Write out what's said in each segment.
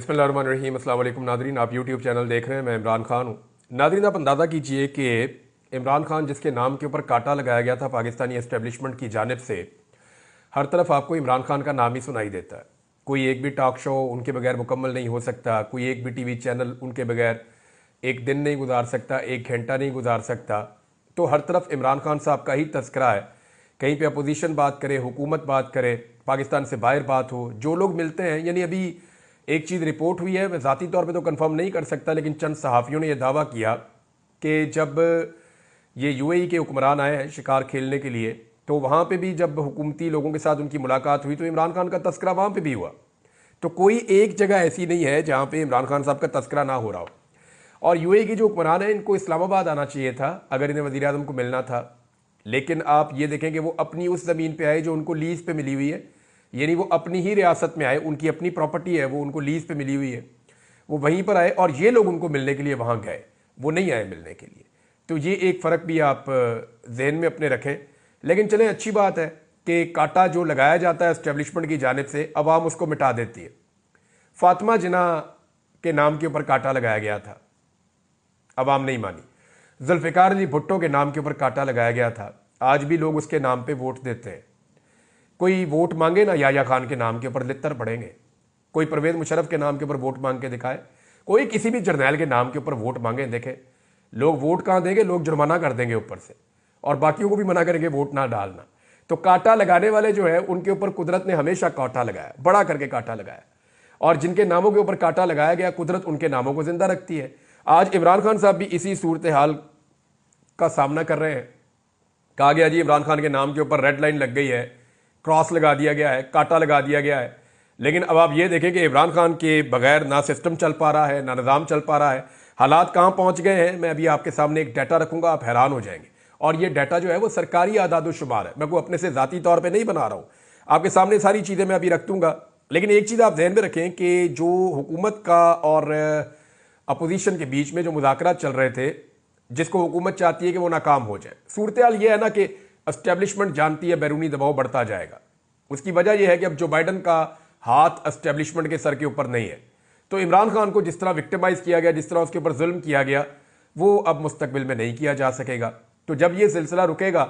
बिस्मिल्लाहिर्रहमानिर्रहीम। अस्सलाम वालेकुम नादरीन, आप यूट्यूब चैनल देख रहे हैं। मैं इमरान खान हूँ। नादरीन, आप अंदाज़ा कीजिए कि इमरान खान जिसके नाम के ऊपर कांटा लगाया गया था पाकिस्तानी एस्टेब्लिशमेंट की जानिब से, हर तरफ आपको इमरान खान का नाम ही सुनाई देता है। कोई एक भी टॉक शो उनके बगैर मुकम्मल नहीं हो सकता, कोई एक भी टीवी चैनल उनके बगैर एक दिन नहीं गुजार सकता, एक घंटा नहीं गुजार सकता। तो हर तरफ इमरान खान साहब का ही तस्करा है। कहीं पे अपोजिशन बात करे, हुकूमत बात करे, पाकिस्तान से बाहर बात हो, जो लोग मिलते हैं, यानी अभी एक चीज़ रिपोर्ट हुई है, मैं ज़ाती तौर पे तो कंफर्म नहीं कर सकता, लेकिन चंद सहाफ़ियों ने यह दावा किया कि जब ये यूएई के हुक्मरान आए हैं शिकार खेलने के लिए, तो वहाँ पे भी जब हुकूमती लोगों के साथ उनकी मुलाकात हुई तो इमरान खान का तस्करा वहाँ पे भी हुआ। तो कोई एक जगह ऐसी नहीं है जहाँ पे इमरान खान साहब का तस्करा ना हो रहा हो। और यूएई के जो हुक्मरान हैं, इनको इस्लामाबाद आना चाहिए था अगर इन्हें वज़ीर आज़म को मिलना था। लेकिन आप ये देखें कि वो अपनी उस ज़मीन पे आए जो उनको लीज़ पे मिली हुई है, यानी वो अपनी ही रियासत में आए, उनकी अपनी प्रॉपर्टी है, वो उनको लीज़ पे मिली हुई है, वो वहीं पर आए और ये लोग उनको मिलने के लिए वहाँ गए, वो नहीं आए मिलने के लिए। तो ये एक फ़र्क भी आप जहन में अपने रखें। लेकिन चलें, अच्छी बात है कि कांटा जो लगाया जाता है एस्टेब्लिशमेंट की जानिब से, अवाम उसको मिटा देती है। फातिमा जिन्ना के नाम के ऊपर कांटा लगाया गया था, अवाम नहीं मानी। जुल्फ़िकार अली भुट्टो के नाम के ऊपर कांटा लगाया गया था, आज भी लोग उसके नाम पे वोट देते हैं। कोई वोट मांगे ना याया खान के नाम के ऊपर लित्तर पड़ेंगे, कोई परवेज मुशर्रफ के नाम के ऊपर वोट मांग के दिखाए, कोई किसी भी जर्नैल के नाम के ऊपर वोट मांगे, देखें लोग वोट कहाँ देंगे, लोग जुर्माना कर देंगे ऊपर से, और बाकियों को भी मना करेंगे वोट ना डालना। तो कांटा लगाने वाले जो है उनके ऊपर कुदरत ने हमेशा कांटा लगाया, बड़ा करके कांटा लगाया, और जिनके नामों के ऊपर कांटा लगाया गया कुदरत उनके नामों को जिंदा रखती है। आज इमरान खान साहब भी इसी सूरत हाल का सामना कर रहे हैं। कहा गया जी इमरान खान के नाम के ऊपर रेड लाइन लग गई है, क्रॉस लगा दिया गया है, कांटा लगा दिया गया है। लेकिन अब आप ये देखें कि इमरान खान के बगैर ना सिस्टम चल पा रहा है, ना निज़ाम चल पा रहा है। हालात कहाँ पहुँच गए हैं, मैं अभी आपके सामने एक डाटा रखूंगा, आप हैरान हो जाएंगे। और ये डाटा जो है वो सरकारी आदाद-ओ-शुमार है, मैं को अपने से ज़ाती तौर पर नहीं बना रहा हूँ, आपके सामने सारी चीज़ें मैं अभी रख दूंगा। लेकिन एक चीज़ आप ध्यान में रखें कि जो हुकूमत का और अपोजिशन के बीच में जो मुज़ाकरात चल रहे थे, जिसको हुकूमत चाहती है कि वो नाकाम हो जाए, सूरत हाल ये है ना कि एस्टेब्लिशमेंट जानती है बैरूनी दबाव बढ़ता जाएगा। उसकी वजह यह है कि अब जो बाइडन का हाथ एस्टेब्लिशमेंट के सर के ऊपर नहीं है, तो इमरान खान को जिस तरह विक्टिमाइज किया गया, जिस तरह उसके ऊपर जुल्म किया गया, वो अब मुस्तकबिल में नहीं किया जा सकेगा। तो जब ये सिलसिला रुकेगा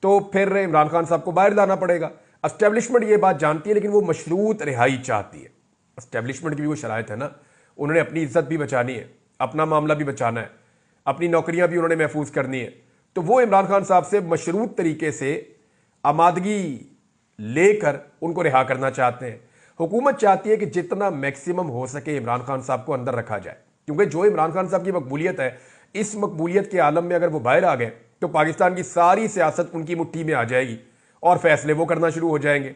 तो फिर इमरान खान साहब को बाहर लाना पड़ेगा। एस्टेब्लिशमेंट ये बात जानती है, लेकिन वो मशरूत रिहाई चाहती है। एस्टेब्लिशमेंट की भी वो शराइत है ना, उन्होंने अपनी इज्जत भी बचानी है, अपना मामला भी बचाना है, अपनी नौकरियां भी उन्होंने महफूज करनी है। तो वो इमरान खान साहब से मशरूत तरीके से आमादगी लेकर उनको रिहा करना चाहते हैं। हुकूमत चाहती है कि जितना मैक्सिमम हो सके इमरान खान साहब को अंदर रखा जाए, क्योंकि जो इमरान खान साहब की मकबूलियत है, इस मकबूलियत के आलम में अगर वो बाहर आ गए तो पाकिस्तान की सारी सियासत उनकी मुट्ठी में आ जाएगी और फैसले वो करना शुरू हो जाएंगे।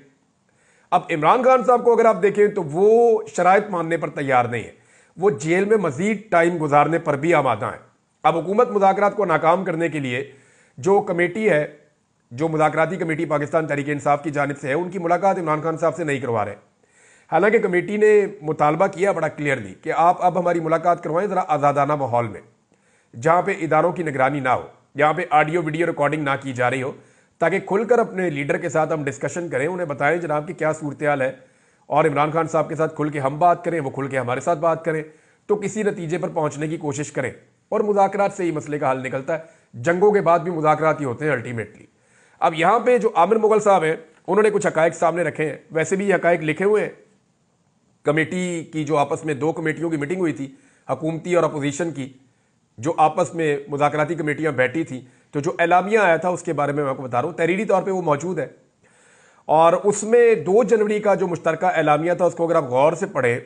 अब इमरान खान साहब को अगर आप देखें तो वो शराइत मानने पर तैयार नहीं है, वो जेल में मजीद टाइम गुजारने पर भी आमादा है। अब हुकूमत मुज़ाकरात को नाकाम करने के लिए जो कमेटी है, जो मुज़ाकराती कमेटी पाकिस्तान तहरीक इंसाफ की जानिब से है, उनकी मुलाकात इमरान खान साहब से नहीं करवा रहे। हालांकि कमेटी ने मुतालबा किया बड़ा क्लियरली कि आप अब हमारी मुलाकात करवाएं ज़रा आज़ादाना माहौल में, जहाँ पे इदारों की निगरानी ना हो, जहाँ पे ऑडियो वीडियो रिकॉर्डिंग ना की जा रही हो, ताकि खुलकर अपने लीडर के साथ हम डिस्कशन करें, उन्हें बताएं जनाब कि क्या सूरत हाल है, और इमरान खान साहब के साथ खुल के हम बात करें, वो खुल के हमारे साथ बात करें, तो किसी नतीजे पर पहुंचने की कोशिश करें। और मुज़ाकरात से ही मसले का हल निकलता है, जंगों के बाद भी मुज़ाकरात ही होते हैं अल्टीमेटली। अब यहाँ पे जो आमिर मुगल साहब हैं, उन्होंने कुछ हकायक सामने रखे हैं, वैसे भी ये हकायक लिखे हुए हैं। कमेटी की जो आपस में दो कमेटियों की मीटिंग हुई थी, हुकूमती और अपोजिशन की, जो आपस में मुज़ाकराती कमेटियाँ बैठी थी, तो जो एलामिया आया था उसके बारे में मैं आपको बता रहा हूँ, तहरीरी तौर पर वो मौजूद है। और उसमें 2 जनवरी का जो मुश्तरका एलामिया था, उसको अगर आप गौर से पढ़ें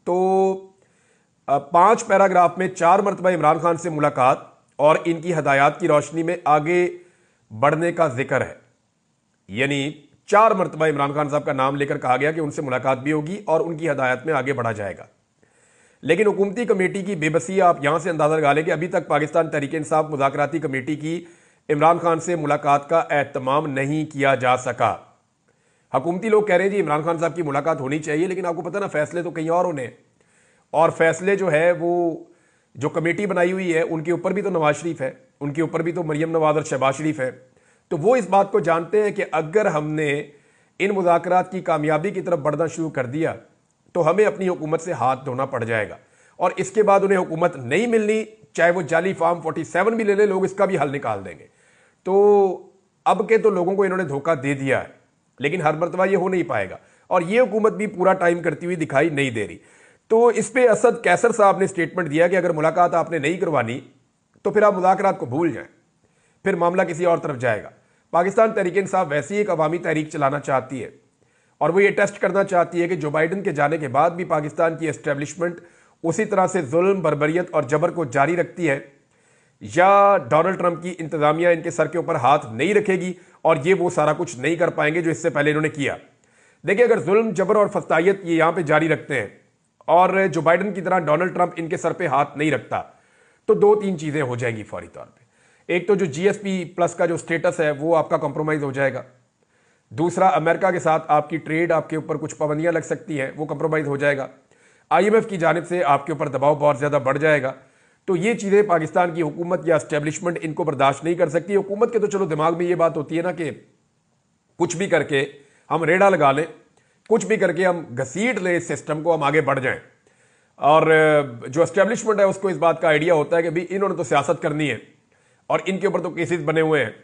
तो 5 पैराग्राफ में 4 मरतबा इमरान खान से मुलाकात और इनकी हदायत की रोशनी में आगे बढ़ने का जिक्र है। यानी 4 मरतबा इमरान खान साहब का नाम लेकर कहा गया कि उनसे मुलाकात भी होगी और उनकी हदायत में आगे बढ़ा जाएगा। लेकिन हुकूमती कमेटी की बेबसी आप यहां से अंदाजा लगा लें कि अभी तक पाकिस्तान तहरीक इंसाफ मुज़ाकराती कमेटी की इमरान खान से मुलाकात का एहतमाम नहीं किया जा सका। हुकूमती लोग कह रहे हैं जी इमरान खान साहब की मुलाकात होनी चाहिए, लेकिन आपको पता ना फैसले तो कहीं और होने हैं, और फैसले जो है वो जो कमेटी बनाई हुई है उनके ऊपर भी तो नवाज शरीफ है, उनके ऊपर भी तो मरियम नवाज और शहबाज शरीफ है। तो वो इस बात को जानते हैं कि अगर हमने इन मुज़ाकरात की कामयाबी की तरफ बढ़ना शुरू कर दिया तो हमें अपनी हुकूमत से हाथ धोना पड़ जाएगा। और इसके बाद उन्हें हुकूमत नहीं मिलनी, चाहे वो जाली फार्म 47 भी ले ले, लोग इसका भी हल निकाल देंगे। तो अब के तो लोगों को इन्होंने धोखा दे दिया है, लेकिन हर मरतबा ये हो नहीं पाएगा और ये हुकूमत भी पूरा टाइम करती हुई दिखाई नहीं दे रही। तो इस पे असद कैसर साहब ने स्टेटमेंट दिया कि अगर मुलाकात आपने नहीं करवानी तो फिर आप मुज़ाकरात को भूल जाएं, फिर मामला किसी और तरफ जाएगा। पाकिस्तान तहरीक-ए-इंसाफ वैसी एक अवामी तहरीक चलाना चाहती है और वो ये टेस्ट करना चाहती है कि जो बाइडन के जाने के बाद भी पाकिस्तान की एस्टेब्लिशमेंट उसी तरह से जुल्म, बर्बरियत और जबर को जारी रखती है, या डोनाल्ड ट्रंप की इंतजामिया इनके सर के ऊपर हाथ नहीं रखेगी और ये वो सारा कुछ नहीं कर पाएंगे जो इससे पहले इन्होंने किया। देखिए, अगर जुल्म, जबर और फस्तायत ये यहां पे जारी रखते हैं और जो बाइडन की तरह डोनाल्ड ट्रंप इनके सर पे हाथ नहीं रखता, तो 2-3 चीजें हो जाएंगी फौरी तौर पे। एक तो जो जीएसपी प्लस का जो स्टेटस है वो आपका कॉम्प्रोमाइज हो जाएगा। दूसरा, अमेरिका के साथ आपकी ट्रेड, आपके ऊपर कुछ पाबंदियां लग सकती हैं, वो कॉम्प्रोमाइज हो जाएगा। आईएमएफ की जानिब से आपके ऊपर दबाव बहुत ज्यादा बढ़ जाएगा। तो ये चीजें पाकिस्तान की हुकूमत या एस्टेब्लिशमेंट इनको बर्दाश्त नहीं कर सकती। हुकूमत के तो चलो दिमाग में ये बात होती है ना कि कुछ भी करके हम रेड़ा लगा लें, कुछ भी करके हम घसीट लें इस सिस्टम को, हम आगे बढ़ जाएं। और जो एस्टेब्लिशमेंट है उसको इस बात का आइडिया होता है कि भाई इन्होंने तो सियासत करनी है और इनके ऊपर तो केसेस बने हुए हैं।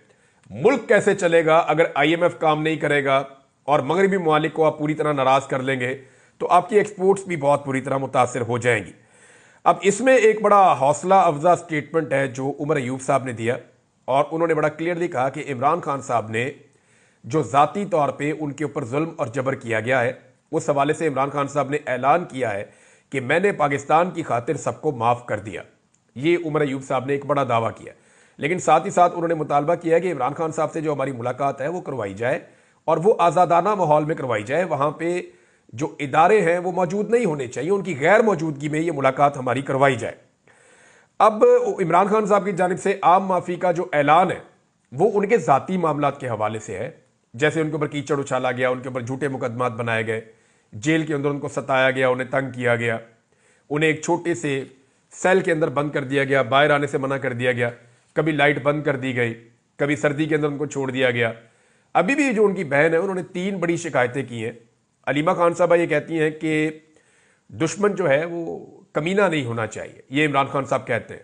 मुल्क कैसे चलेगा अगर आईएमएफ काम नहीं करेगा और मगरबी ममालिक को आप पूरी तरह नाराज कर लेंगे, तो आपकी एक्सपोर्ट्स भी बहुत बुरी तरह मुतासर हो जाएंगी। अब इसमें एक बड़ा हौसला अफजा स्टेटमेंट है जो उमर अयूब साहब ने दिया और उन्होंने बड़ा क्लियरली कहा कि इमरान खान साहब ने जो जाती तौर पे उनके ऊपर जुल्म और जबर किया गया है, उस हवाले से इमरान खान साहब ने ऐलान किया है कि मैंने पाकिस्तान की खातिर सबको माफ कर दिया। ये उमर अयूब साहब ने एक बड़ा दावा किया, लेकिन साथ ही साथ उन्होंने मुतालबा किया है कि इमरान खान साहब से जो हमारी मुलाकात है वो करवाई जाए और वो आज़ादाना माहौल में करवाई जाए। वहां पे जो इदारे हैं वो मौजूद नहीं होने चाहिए, उनकी गैर मौजूदगी में ये मुलाकात हमारी करवाई जाए। अब इमरान खान साहब की जानिब से आम माफी का जो ऐलान है वो उनके जाती मामलात के हवाले से है, जैसे उनके ऊपर कीचड़ उछाला गया, उनके ऊपर झूठे मुकदमात बनाए गए, जेल के अंदर उनको सताया गया, उन्हें तंग किया गया, उन्हें एक छोटे से सेल के अंदर बंद कर दिया गया, बाहर आने से मना कर दिया गया, कभी लाइट बंद कर दी गई, कभी सर्दी के अंदर उनको छोड़ दिया गया। अभी भी जो उनकी बहन है उन्होंने 3 बड़ी शिकायतें की हैं। अलीमा खान साहबा ये कहती हैं कि दुश्मन जो है वो कमीना नहीं होना चाहिए। ये इमरान खान साहब कहते हैं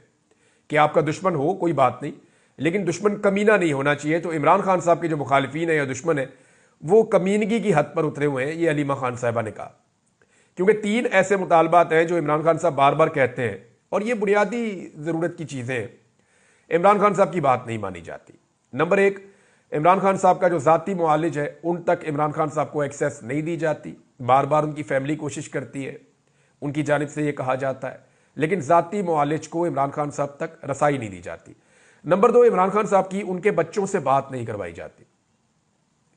कि आपका दुश्मन हो कोई बात नहीं, लेकिन दुश्मन कमीना नहीं होना चाहिए। तो इमरान खान साहब के जो मुखालिफिन है या दुश्मन है वो कमीनगी की हद पर उतरे हुए हैं, ये अलीमा खान साहबा ने कहा। क्योंकि 3 ऐसे मुतालबात हैं जो इमरान खान साहब बार बार कहते हैं और ये बुनियादी ज़रूरत की चीज़ें हैं, इमरान खान साहब की बात नहीं मानी जाती। नंबर 1, इमरान खान साहब का जो ज़ाती मुआलिज है उन तक इमरान खान साहब को एक्सेस नहीं दी जाती। बार बार उनकी फैमिली कोशिश करती है, उनकी जानिब से ये कहा जाता है, लेकिन ज़ाती मुआलिज को इमरान खान साहब तक रसाई नहीं दी जाती। नंबर 2, इमरान खान साहब की उनके बच्चों से बात नहीं करवाई जाती।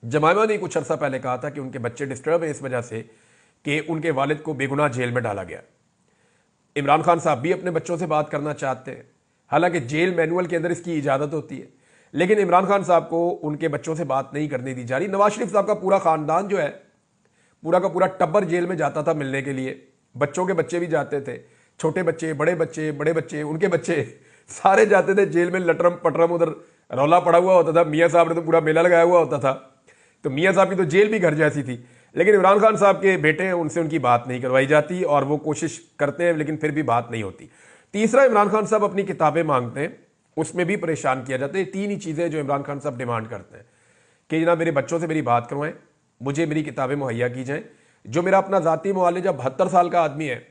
जमाइमा ने कुछ अर्सा पहले कहा था कि उनके बच्चे डिस्टर्ब हैं इस वजह से कि उनके वालिद को बेगुनाह जेल में डाला गया। इमरान खान साहब भी अपने बच्चों से बात करना चाहते हैं, हालांकि जेल मैनुअल के अंदर इसकी इजाज़त होती है, लेकिन इमरान खान साहब को उनके बच्चों से बात नहीं करने दी जा रही। नवाज शरीफ साहब का पूरा खानदान जो है, पूरा का पूरा टब्बर जेल में जाता था मिलने के लिए, बच्चों के बच्चे भी जाते थे, छोटे बच्चे, बड़े बच्चे, बड़े बच्चे, उनके बच्चे सारे जाते थे जेल में। लटरम पटरम उधर रौला पड़ा हुआ होता था। मियाँ साहब ने तो पूरा मेला लगाया हुआ होता था, तो मियाँ साहब की तो जेल भी घर जैसी थी। लेकिन इमरान खान साहब के बेटे हैं, उनसे उनकी बात नहीं करवाई जाती और वो कोशिश करते हैं लेकिन फिर भी बात नहीं होती। तीसरा, इमरान खान साहब अपनी किताबें मांगते हैं, उसमें भी परेशान किया जाता है। 3 ही चीज़ें जो इमरान खान साहब डिमांड करते हैं कि जनाब मेरे बच्चों से मेरी बात करवाएं, मुझे मेरी किताबें मुहैया की जाएं। जो मेरा अपना ज़ाती मुआलिज जब 72 साल का आदमी है,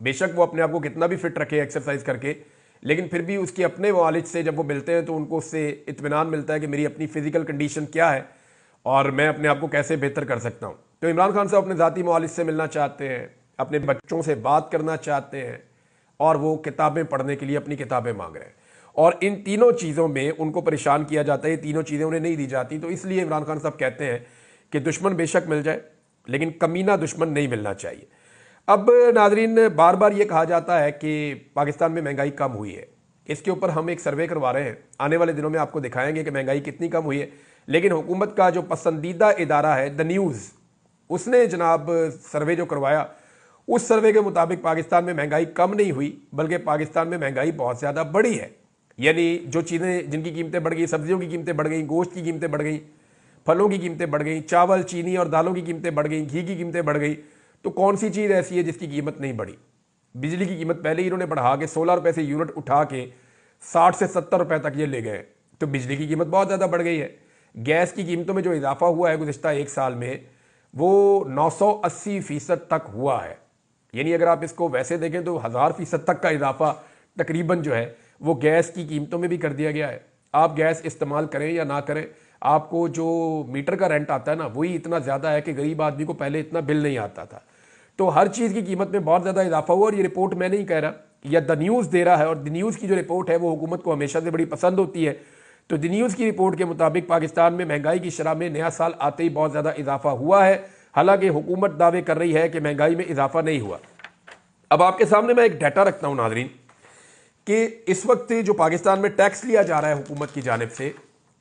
बेशक वो अपने आप को कितना भी फिट रखे एक्सरसाइज करके, लेकिन फिर भी उसके अपने मुआलिज से जब वो मिलते हैं तो उनको उससे इत्मीनान मिलता है कि मेरी अपनी फिजिकल कंडीशन क्या है और मैं अपने आप को कैसे बेहतर कर सकता हूँ। तो इमरान खान साहब अपने ज़ाती मुआलिज से मिलना चाहते हैं, अपने बच्चों से बात करना चाहते हैं और वो किताबें पढ़ने के लिए अपनी किताबें मांग रहे हैं। और इन तीनों चीज़ों में उनको परेशान किया जाता है, ये तीनों चीज़ें उन्हें नहीं दी जाती। तो इसलिए इमरान खान साहब कहते हैं कि दुश्मन बेशक मिल जाए लेकिन कमीना दुश्मन नहीं मिलना चाहिए। अब नाजरीन, बार बार ये कहा जाता है कि पाकिस्तान में महंगाई कम हुई है। इसके ऊपर हम एक सर्वे करवा रहे हैं, आने वाले दिनों में आपको दिखाएंगे कि महंगाई कितनी कम हुई है। लेकिन हुकूमत का जो पसंदीदा इदारा है द न्यूज़, उसने जनाब सर्वे जो करवाया, उस सर्वे के मुताबिक पाकिस्तान में महंगाई कम नहीं हुई बल्कि पाकिस्तान में महंगाई बहुत ज़्यादा बढ़ी है। यानी जो चीज़ें जिनकी कीमतें बढ़ गई, सब्जियों की कीमतें बढ़ गई, गोश्त की कीमतें बढ़ गई, फलों की कीमतें बढ़ गई, चावल, चीनी और दालों की कीमतें बढ़ गई, घी की कीमतें बढ़ गई, तो कौन सी चीज़ ऐसी है जिसकी कीमत नहीं बढ़ी? बिजली की कीमत पहले ही इन्होंने बढ़ा के 16 रुपए से यूनिट उठा के 60 से 70 रुपए तक ये ले गए, तो बिजली की कीमत बहुत ज़्यादा बढ़ गई है। गैस की कीमतों में जो इजाफा हुआ है गुज़िश्ता एक साल में, वो 980% तक हुआ है। यानी अगर आप इसको वैसे देखें तो 1000% तक का इजाफा तकरीबन जो है वो गैस की कीमतों में भी कर दिया गया है। आप गैस इस्तेमाल करें या ना करें, आपको जो मीटर का रेंट आता है ना, वही इतना ज़्यादा है कि गरीब आदमी को पहले इतना बिल नहीं आता था। तो हर चीज़ की कीमत में बहुत ज़्यादा इजाफा हुआ। और ये रिपोर्ट मैं नहीं कह रहा, या द न्यूज़ दे रहा है, और द न्यूज़ की जो रिपोर्ट है वो हुकूमत को हमेशा से बड़ी पसंद होती है। तो द न्यूज़ की रिपोर्ट के मुताबिक पाकिस्तान में महंगाई की शरह में नया साल आते ही बहुत ज़्यादा इजाफा हुआ है। हालांकि हुकूमत दावे कर रही है कि महंगाई में इजाफा नहीं हुआ। अब आपके सामने मैं एक डाटा रखता हूं नाज़रीन कि इस वक्त जो पाकिस्तान में टैक्स लिया जा रहा है हुकूमत की जानिब से,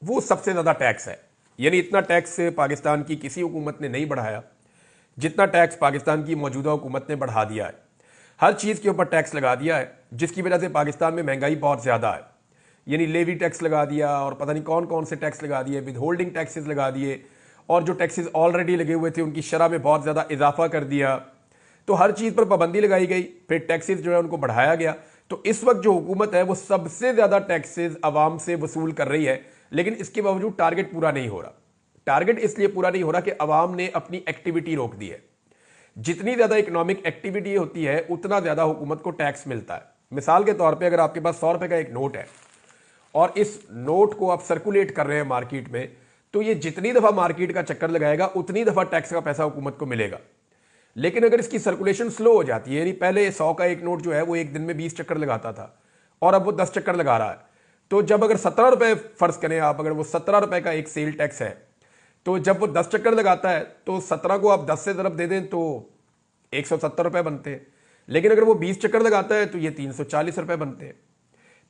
वो सबसे ज़्यादा टैक्स है। यानी इतना टैक्स पाकिस्तान की किसी हुकूमत ने नहीं बढ़ाया जितना टैक्स पाकिस्तान की मौजूदा हुकूमत ने बढ़ा दिया है। हर चीज़ के ऊपर टैक्स लगा दिया है, जिसकी वजह से पाकिस्तान में महंगाई बहुत ज़्यादा है। यानी लेवी टैक्स लगा दिया, और पता नहीं कौन कौन से टैक्स लगा दिए, विद होल्डिंग टैक्सेस लगा दिए, और जो टैक्सेस ऑलरेडी लगे हुए थे उनकी शरह में बहुत ज़्यादा इजाफा कर दिया। तो हर चीज़ पर पाबंदी लगाई गई, फिर टैक्सेस जो है उनको बढ़ाया गया। तो इस वक्त जो हुकूमत है वो सबसे ज़्यादा टैक्सेस आवाम से वसूल कर रही है, लेकिन इसके बावजूद टारगेट पूरा नहीं हो रहा। टारगेट इसलिए पूरा नहीं हो रहा कि अवाम ने अपनी एक्टिविटी रोक दी है। जितनी ज़्यादा इकोनॉमिक एक्टिविटी होती है उतना ज़्यादा हुकूमत को टैक्स मिलता है। मिसाल के तौर पे अगर आपके पास 100 रुपये का एक नोट है और इस नोट को आप सर्कुलेट कर रहे हैं मार्केट में, तो ये जितनी दफ़ा मार्केट का चक्कर लगाएगा उतनी दफ़ा टैक्स का पैसा हुकूमत को मिलेगा। लेकिन अगर इसकी सर्कुलेशन स्लो हो जाती है, यानी पहले 100 का एक नोट जो है वो एक दिन में 20 चक्कर लगाता था और अब वो 10 चक्कर लगा रहा है, तो जब अगर 17 रुपये फ़र्ज़ करें आप, अगर वो 17 रुपये का एक सेल टैक्स है, तो जब वो 10 चक्कर लगाता है तो 17 को आप 10 से ज़रब दे दें तो 170 रुपये बनते हैं। लेकिन अगर वो 20 चक्कर लगाता है तो ये 340 रुपये बनते हैं।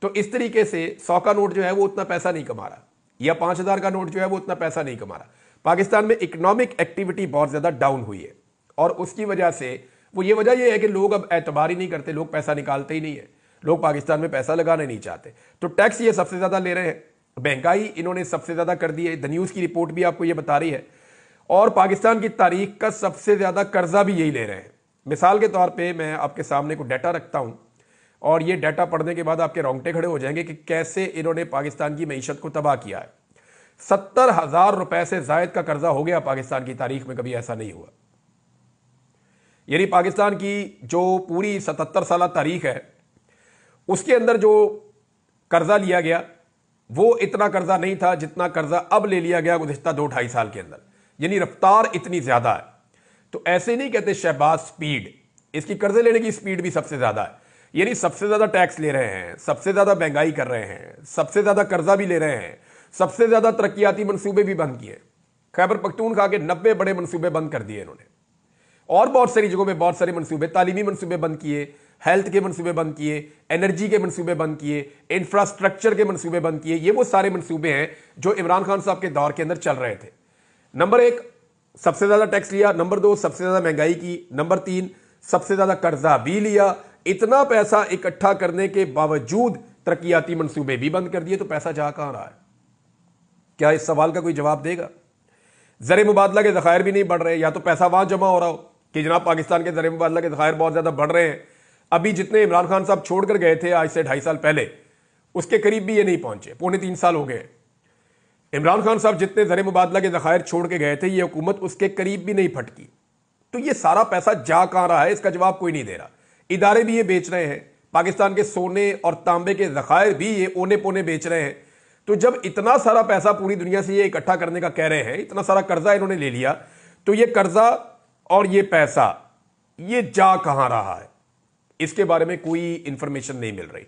तो इस तरीके से 100 का नोट जो है वो उतना पैसा नहीं कमा रहा, या 5000 का नोट जो है वो उतना पैसा नहीं कमा रहा। पाकिस्तान में इकोनॉमिक एक्टिविटी बहुत ज़्यादा डाउन हुई है, और उसकी वजह से वो ये वजह ये है कि लोग अब एतबार ही नहीं करते, लोग पैसा निकालते ही नहीं है, लोग पाकिस्तान में पैसा लगाने नहीं चाहते। तो टैक्स ये सबसे ज़्यादा ले रहे हैं, महंगाई इन्होंने सबसे ज़्यादा कर दी है। द न्यूज़ की रिपोर्ट भी आपको ये बता रही है, और पाकिस्तान की तारीख का सबसे ज़्यादा कर्जा भी यही ले रहे हैं। मिसाल के तौर पे मैं आपके सामने को डाटा रखता हूँ, और ये डाटा पढ़ने के बाद आपके रोंगटे खड़े हो जाएंगे कि कैसे इन्होंने पाकिस्तान की मईशत को तबाह किया है। 70,000 रुपए से जायद का कर्जा हो गया पाकिस्तान की तारीख में, कभी ऐसा नहीं हुआ। यानी पाकिस्तान की जो पूरी 77 साल तारीख है उसके अंदर जो कर्जा लिया गया वो इतना कर्जा नहीं था जितना कर्जा अब ले लिया गया गुज़िश्ता 2-2.5 साल के अंदर। यानी रफ्तार इतनी ज्यादा है। तो ऐसे नहीं कहते शहबाज स्पीड, इसकी कर्जे लेने की स्पीड भी सबसे ज्यादा है। यानी सबसे ज्यादा टैक्स ले रहे हैं, सबसे ज्यादा महंगाई कर रहे हैं, सबसे ज्यादा कर्जा भी ले रहे हैं, सबसे ज्यादा तरक्याती मंसूबे भी बंद किए। खैबर पख्तूनख्वा के 90 बड़े मंसूबे बंद कर दिए इन्होंने, और बहुत सारी जगहों पे बहुत सारे मंसूबे, तालीमी मंसूबे बंद किए, हेल्थ के मंसूबे बंद किए, एनर्जी के मंसूबे बंद किए, इंफ्रास्ट्रक्चर के मंसूबे बंद किए। ये वो सारे मंसूबे हैं जो इमरान खान साहब के दौर के अंदर चल रहे थे। नंबर 1 सबसे ज्यादा टैक्स लिया, नंबर 2 सबसे ज्यादा महंगाई की, नंबर 3 सबसे ज्यादा कर्जा भी लिया। इतना पैसा इकट्ठा करने के बावजूद तरक्याती मंसूबे भी बंद कर दिए। तो पैसा जा कहां रहा है? क्या इस सवाल का कोई जवाब देगा? ज़र मुबादला के ज़खायर भी नहीं बढ़ रहे, या तो पैसा वहां जमा हो रहा हो कि जनाब पाकिस्तान के ज़र मुबादला के ज़खायर बहुत ज़्यादा बढ़ रहे हैं। अभी जितने इमरान खान साहब छोड़ कर गए थे आज से 2.5 साल पहले, उसके करीब भी ये नहीं पहुंचे। 3.25 साल हो गए। इमरान खान साहब जितने ज़र मुबादला के ज़खायर छोड़ के गए थे, ये हुकूमत उसके करीब भी नहीं फटकी। तो ये सारा पैसा जा कहां रहा है, इसका जवाब कोई नहीं दे रहा। इदारे भी ये बेच रहे हैं, पाकिस्तान के सोने और तांबे के ज़खायर भी ये ओने पोने बेच रहे हैं। तो जब इतना सारा पैसा पूरी दुनिया से ये इकट्ठा करने का कह रहे हैं, इतना सारा कर्जा इन्होंने ले लिया, तो ये कर्जा और ये पैसा ये जा कहां रहा है, इसके बारे में कोई इंफॉर्मेशन नहीं मिल रही।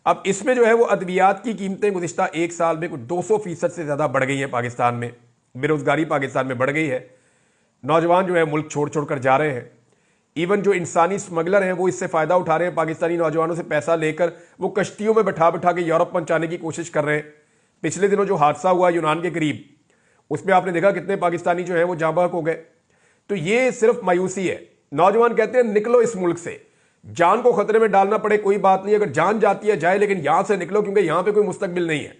अब इसमें जो है वो अद्वियात की कीमतें गुज़िश्ता 1 साल में कुछ 200% से ज्यादा बढ़ गई है पाकिस्तान में। बेरोजगारी पाकिस्तान में बढ़ गई है, नौजवान जो है मुल्क छोड़ छोड़ कर जा रहे हैं। इवन जो इंसानी स्मगलर हैं वो इससे फायदा उठा रहे हैं, पाकिस्तानी नौजवानों से पैसा लेकर वो कश्तियों में बैठा बैठा के यूरोप पहुंचाने की कोशिश कर रहे हैं। पिछले दिनों जो हादसा हुआ यूनान के करीब, उसमें आपने देखा कितने पाकिस्तानी जो है वो जाँ बहक हो गए। तो ये सिर्फ मायूसी है। नौजवान कहते हैं निकलो इस मुल्क से, जान को खतरे में डालना पड़े कोई बात नहीं, अगर जान जाती है जाए, लेकिन यहां से निकलो, क्योंकि यहां पे कोई मुस्तकबिल नहीं है।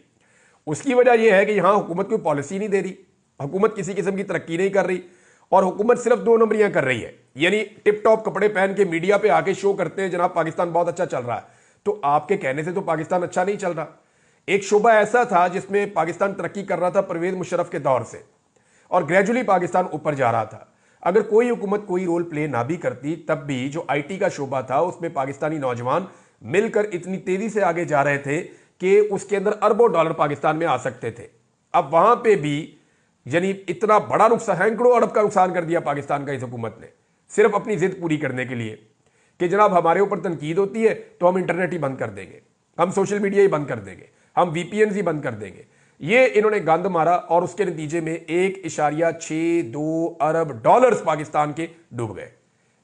उसकी वजह यह है कि यहां हुकूमत कोई पॉलिसी नहीं दे रही, हुकूमत किसी किस्म की तरक्की नहीं कर रही, और हुकूमत सिर्फ 2 नंबरियां कर रही है, यानी टिप टॉप कपड़े पहन के मीडिया पे आके शो करते हैं जनाब पाकिस्तान बहुत अच्छा चल रहा है। तो आपके कहने से तो पाकिस्तान अच्छा नहीं चल रहा। एक शोबा ऐसा था जिसमें पाकिस्तान तरक्की कर रहा था परवेज मुशर्रफ के दौर से, और ग्रेजुअली पाकिस्तान ऊपर जा रहा था। अगर कोई हुकूमत कोई रोल प्ले ना भी करती, तब भी जो आईटी का शोबा था उसमें पाकिस्तानी नौजवान मिलकर इतनी तेजी से आगे जा रहे थे कि उसके अंदर अरबों डॉलर पाकिस्तान में आ सकते थे। अब वहां पे भी यानी इतना बड़ा नुकसान, सैकड़ों अरब का नुकसान कर दिया पाकिस्तान का इस हुकूमत ने, सिर्फ अपनी जिद पूरी करने के लिए कि जनाब हमारे ऊपर तनकीद होती है तो हम इंटरनेट ही बंद कर देंगे, हम सोशल मीडिया ही बंद कर देंगे, हम वीपीएन ही बंद कर देंगे। ये इन्होंने गंद मारा और उसके नतीजे में 1.62 अरब डॉलर्स पाकिस्तान के डूब गए।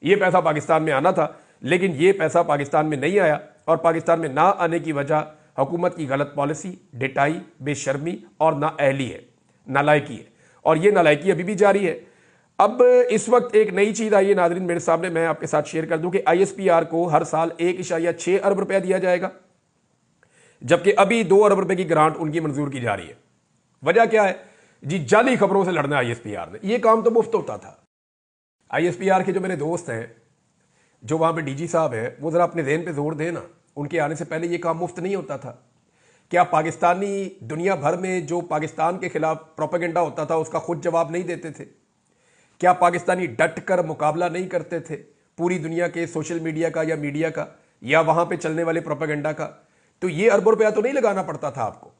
ये पैसा पाकिस्तान में आना था, लेकिन ये पैसा पाकिस्तान में नहीं आया, और पाकिस्तान में ना आने की वजह हुकूमत की गलत पॉलिसी, डिटाई, बेशर्मी और नाअहली है, नालायकी है, और ये नालायकी अभी भी जारी है। अब इस वक्त एक नई चीज आई है नाज़रीन मेरे सामने, मैं आपके साथ शेयर कर दूं कि आईएसपीआर को हर साल 1.6 अरब रुपया दिया जाएगा, जबकि अभी 2 अरब रुपए की ग्रांट उनकी मंजूर की जा रही है। वजह क्या है जी? जाली खबरों से लड़ना आईएसपीआर ने। यह काम तो मुफ्त होता था। आईएसपीआर के जो मेरे दोस्त हैं, जो वहां पे डीजी साहब हैं, वो जरा अपने ज़हन पे जोर दें ना, उनके आने से पहले यह काम मुफ्त नहीं होता था। क्या पाकिस्तानी दुनिया भर में जो पाकिस्तान के खिलाफ प्रोपेगेंडा होता था उसका खुद जवाब नहीं देते थे? क्या पाकिस्तानी डट कर मुकाबला नहीं करते थे पूरी दुनिया के सोशल मीडिया का या मीडिया का या वहां पे चलने वाले प्रोपेगेंडा का? तो ये अरबों रुपया तो नहीं लगाना पड़ता था आपको,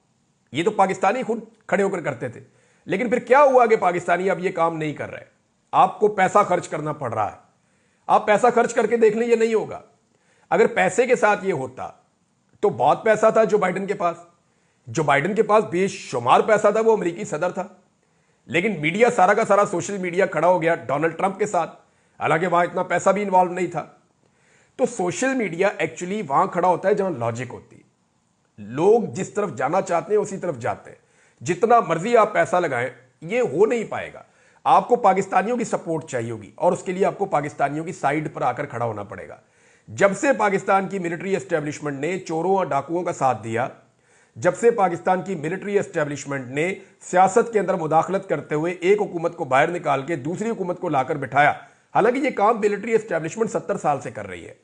ये तो पाकिस्तानी खुद खड़े होकर करते थे। लेकिन फिर क्या हुआ कि पाकिस्तानी अब ये काम नहीं कर रहे, आपको पैसा खर्च करना पड़ रहा है। आप पैसा खर्च करके देख लें, ये नहीं होगा। अगर पैसे के साथ ये होता तो बहुत पैसा था जो बाइडेन के पास, जो बाइडेन के पास बेशुमार पैसा था, वो अमेरिकी सदर था। लेकिन मीडिया सारा का सारा सोशल मीडिया खड़ा हो गया डोनाल्ड ट्रंप के साथ, हालांकि वहां इतना पैसा भी इन्वॉल्व नहीं था। तो सोशल मीडिया एक्चुअली वहां खड़ा होता है जहां लॉजिक होती है। लोग जिस तरफ जाना चाहते हैं उसी तरफ जाते हैं। जितना मर्जी आप पैसा लगाएं, ये हो नहीं पाएगा। आपको पाकिस्तानियों की सपोर्ट चाहिए होगी, और उसके लिए आपको पाकिस्तानियों की साइड पर आकर खड़ा होना पड़ेगा। जब से पाकिस्तान की मिलिट्री एस्टेब्लिशमेंट ने चोरों और डाकुओं का साथ दिया, जब से पाकिस्तान की मिलिट्री एस्टेब्लिशमेंट ने सियासत के अंदर मुदाखलत करते हुए एक हुकूमत को बाहर निकाल के दूसरी हुकूमत को लाकर बिठाया, हालांकि ये काम मिलिट्री एस्टेब्लिशमेंट 70 साल से कर रही है,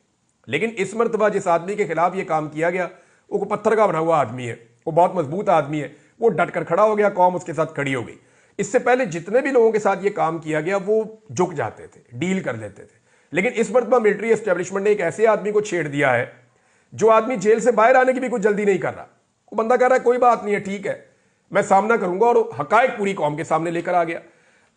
लेकिन इस मरतबा जिस आदमी के खिलाफ ये काम किया गया वो पत्थर का बना हुआ आदमी है, वो बहुत मजबूत आदमी है, वो डट कर खड़ा हो गया, कौम उसके साथ खड़ी हो गई। इससे पहले जितने भी लोगों के साथ ये काम किया गया वो झुक जाते थे, डील कर लेते थे। लेकिन इस मरतबा मिलिट्री एस्टेब्लिशमेंट ने एक ऐसे आदमी को छेड़ दिया है जो आदमी जेल से बाहर आने की भी कुछ जल्दी नहीं कर रहा। वो बंदा कह रहा है कोई बात नहीं है, ठीक है, मैं सामना करूंगा, और हकायक पूरी कौम के सामने लेकर आ गया।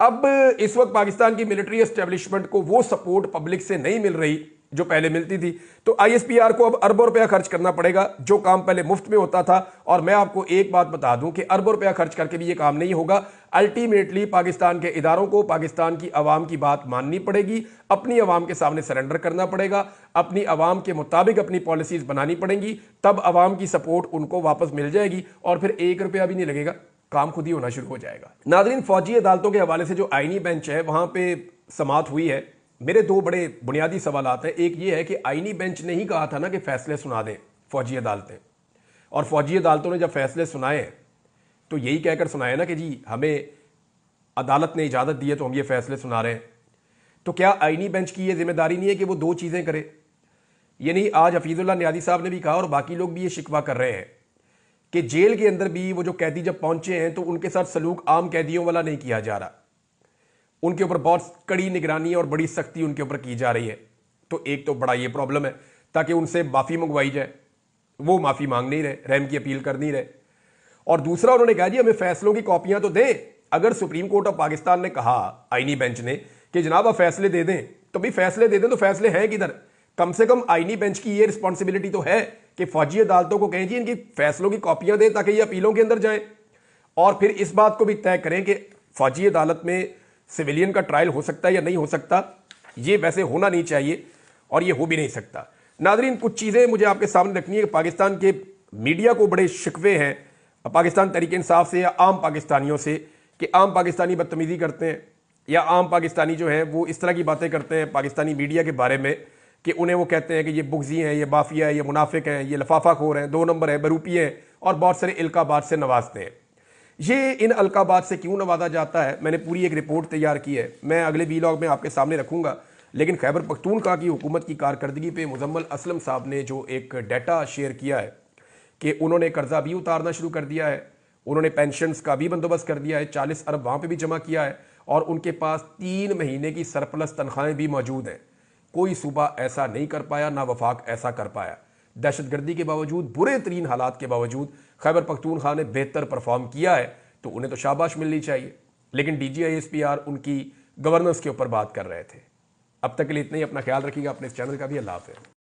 अब इस वक्त पाकिस्तान की मिलिट्री एस्टेब्लिशमेंट को वो सपोर्ट पब्लिक से नहीं मिल रही जो पहले मिलती थी, तो आईएसपीआर को अब अरबों रुपया खर्च करना पड़ेगा, जो काम पहले मुफ्त में होता था। और मैं आपको एक बात बता दूं कि अरबों रुपया खर्च करके भी ये काम नहीं होगा। अल्टीमेटली पाकिस्तान के इदारों को पाकिस्तान की आवाम की बात माननी पड़ेगी, अपनी आवाम के सामने सरेंडर करना पड़ेगा, अपनी आवाम के मुताबिक अपनी पॉलिसीज बनानी पड़ेंगी, तब आवाम की सपोर्ट उनको वापस मिल जाएगी, और फिर 1 रुपया भी नहीं लगेगा, काम खुद ही होना शुरू हो जाएगा। नाज़रीन, फौजी अदालतों के हवाले से जो आईनी बेंच है वहां पे समाअत हुई है। मेरे 2 बड़े बुनियादी सवालात हैं। एक ये है कि आईनी बेंच ने ही कहा था ना कि फैसले सुना दें फौजी अदालतें, और फौजी अदालतों ने जब फैसले सुनाए तो यही कहकर सुनाए ना कि जी हमें अदालत ने इजाज़त दी है तो हम ये फैसले सुना रहे हैं। तो क्या आईनी बेंच की ये जिम्मेदारी नहीं है कि वो 2 चीज़ें करे? यानी आज हफीजुल्लाह नियाज़ी साहब ने भी कहा और बाकी लोग भी ये शिकवा कर रहे हैं कि जेल के अंदर भी वो जो कैदी जब पहुंचे हैं तो उनके साथ सलूक आम कैदियों वाला नहीं किया जा रहा, उनके ऊपर बहुत कड़ी निगरानी और बड़ी सख्ती उनके ऊपर की जा रही है। तो एक तो बड़ा ये प्रॉब्लम है, ताकि उनसे माफ़ी मंगवाई जाए, वो माफ़ी मांग नहीं रहे, रहम की अपील कर नहीं रहे। और दूसरा उन्होंने कहा जी हमें फैसलों की कॉपियां तो दें। अगर सुप्रीम कोर्ट ऑफ पाकिस्तान ने कहा आईनी बेंच ने कि जनाब आप फैसले दे दें, तो भाई फैसले दे दें, तो फैसले हैं किधर? कम से कम आईनी बेंच की ये रिस्पॉन्सिबिलिटी तो है कि फौजी अदालतों को कहें जी इनकी फैसलों की कॉपियां दें ताकि ये अपीलों के अंदर जाएं, और फिर इस बात को भी तय करें कि फौजी अदालत में सिविलियन का ट्रायल हो सकता है या नहीं हो सकता। ये वैसे होना नहीं चाहिए और ये हो भी नहीं सकता। नाज़रीन, कुछ चीज़ें मुझे आपके सामने रखनी है कि पाकिस्तान के मीडिया को बड़े शिकवे हैं पाकिस्तान तहरीक इंसाफ से या आम पाकिस्तानियों से कि आम पाकिस्तानी बदतमीज़ी करते हैं, या आम पाकिस्तानी जो हैं वो इस तरह की बातें करते हैं पाकिस्तानी मीडिया के बारे में कि उन्हें वो कहते हैं कि ये बुग़्ज़ी हैं, ये माफिया है, ये मुनाफिक हैं, ये लफाफा खोर हैं, 2 नंबर है, बरूपी हैं, और बहुत सारे इल्काबात से नवाजते हैं। ये इन अलकाबात से क्यों नवाजा जाता है, मैंने पूरी एक रिपोर्ट तैयार की है, मैं अगले वीलॉग में आपके सामने रखूंगा। लेकिन खैबर पख्तूनख्वा की हुकूमत की कारकर्दगी पे मुजम्मल असलम साहब ने जो एक डाटा शेयर किया है कि उन्होंने कर्जा भी उतारना शुरू कर दिया है, उन्होंने पेंशन्स का भी बंदोबस्त कर दिया है, 40 अरब वहाँ पे भी जमा किया है और उनके पास 3 महीने की सरप्लस तनख्वाहें भी मौजूद हैं। कोई सूबा ऐसा नहीं कर पाया, ना वफाक ऐसा कर पाया। दहशतगर्दी के बावजूद, बुरे तरीन हालात के बावजूद खैबर पख्तूनख्वा ने बेहतर परफॉर्म किया है, तो उन्हें तो शाबाश मिलनी चाहिए। लेकिन DGISPR उनकी गवर्नेंस के ऊपर बात कर रहे थे। अब तक के लिए इतना ही। अपना ख्याल रखिएगा, अपने इस चैनल का भी। अल्लाह हाफ़िज़।